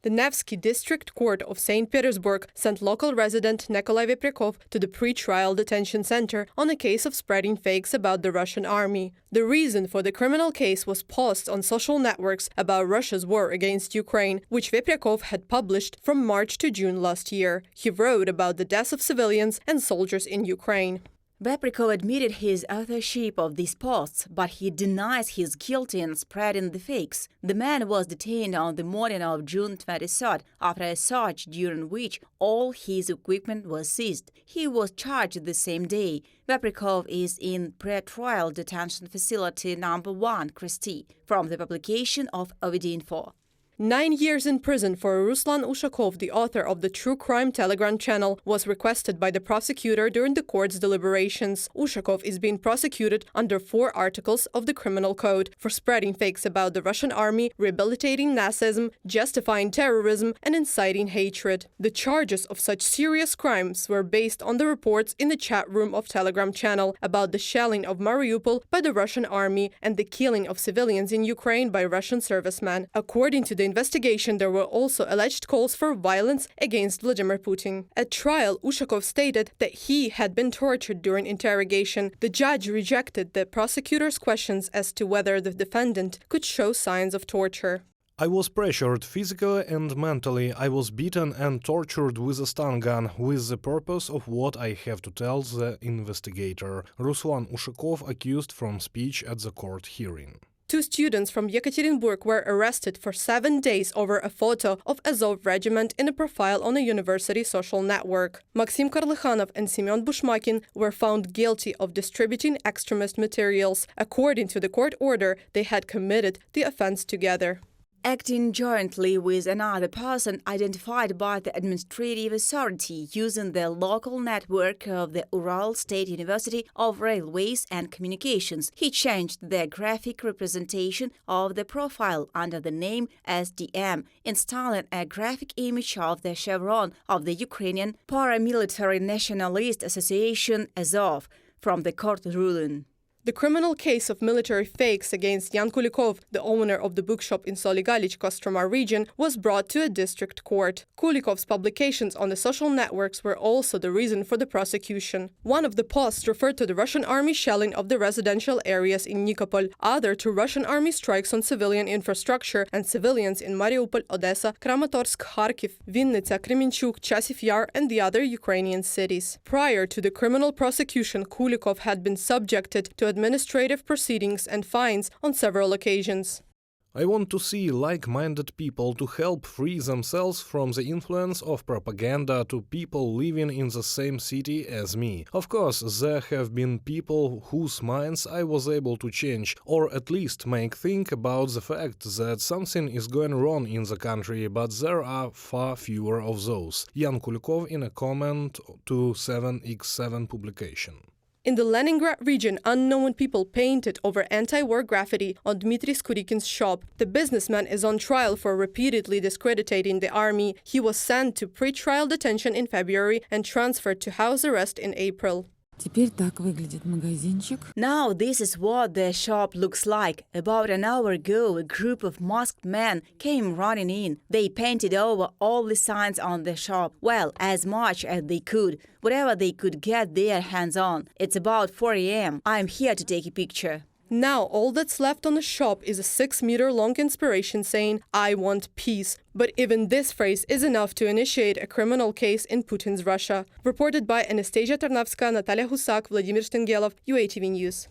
The Nevsky District Court of St. Petersburg sent local resident Nikolai Veprykov to the pre-trial detention center on a case of spreading fakes about the Russian army. The reason for the criminal case was posts on social networks about Russia's war against Ukraine, which Veprykov had published from March to June last year. He wrote about the deaths of civilians and soldiers in Ukraine. Veprykov admitted his authorship of these posts, but he denies his guilt in spreading the fakes. The man was detained on the morning of June 23rd after a search during which all his equipment was seized. He was charged the same day. Veprykov is in pre-trial detention facility number 1, Kristi, from the publication of Ovidinfo. 9 years in prison for Ruslan Ushakov, the author of the true crime Telegram channel, was requested by the prosecutor during the court's deliberations. Ushakov is being prosecuted under 4 articles of the Criminal Code for spreading fakes about the Russian army, rehabilitating Nazism, justifying terrorism, and inciting hatred. The charges of such serious crimes were based on the reports in the chat room of Telegram channel about the shelling of Mariupol by the Russian army and the killing of civilians in Ukraine by Russian servicemen. According to the investigation, there were also alleged calls for violence against Vladimir Putin. At trial, Ushakov stated that he had been tortured during interrogation. The judge rejected the prosecutor's questions as to whether the defendant could show signs of torture. I was pressured physically and mentally. I was beaten and tortured with a stun gun with the purpose of what I have to tell the investigator. Ruslan Ushakov accused from speech at the court hearing. 2 students from Yekaterinburg were arrested for 7 days over a photo of Azov regiment in a profile on a university social network. Maxim Karlikhanov and Semyon Bushmakin were found guilty of distributing extremist materials. According to the court order, they had committed the offense together. Acting jointly with another person identified by the administrative authority using the local network of the Ural State University of Railways and Communications, he changed the graphic representation of the profile under the name SDM, installing a graphic image of the chevron of the Ukrainian Paramilitary Nationalist Association Azov from the court ruling. The criminal case of military fakes against Yan Kulikov, the owner of the bookshop in Soligalich, Kostroma region, was brought to a district court. Kulikov's publications on the social networks were also the reason for the prosecution. One of the posts referred to the Russian army shelling of the residential areas in Nikopol, other to Russian army strikes on civilian infrastructure and civilians in Mariupol, Odessa, Kramatorsk, Kharkiv, Vinnytsia, Kremenchuk, Chasiv Yar, and the other Ukrainian cities. Prior to the criminal prosecution, Kulikov had been subjected to administrative proceedings and fines on several occasions. I want to see like-minded people to help free themselves from the influence of propaganda to people living in the same city as me. Of course, there have been people whose minds I was able to change, or at least make think about the fact that something is going wrong in the country, but there are far fewer of those. Yan Kulikov in a comment to 7x7 publication. In the Leningrad region, unknown people painted over anti-war graffiti on Dmitry Skurikin's shop. The businessman is on trial for repeatedly discrediting the army. He was sent to pre-trial detention in February and transferred to house arrest in April. Now this is what the shop looks like. About an hour ago, a group of masked men came running in. They painted over all the signs on the shop, well, as much as they could, whatever they could get their hands on. It's about 4 a.m. I'm here to take a picture. Now all that's left on the shop is a 6-meter-long inspiration saying, "I want peace." But even this phrase is enough to initiate a criminal case in Putin's Russia. Reported by Anastasia Tarnavska, Natalia Husak, Vladimir Stengelov, UATV News.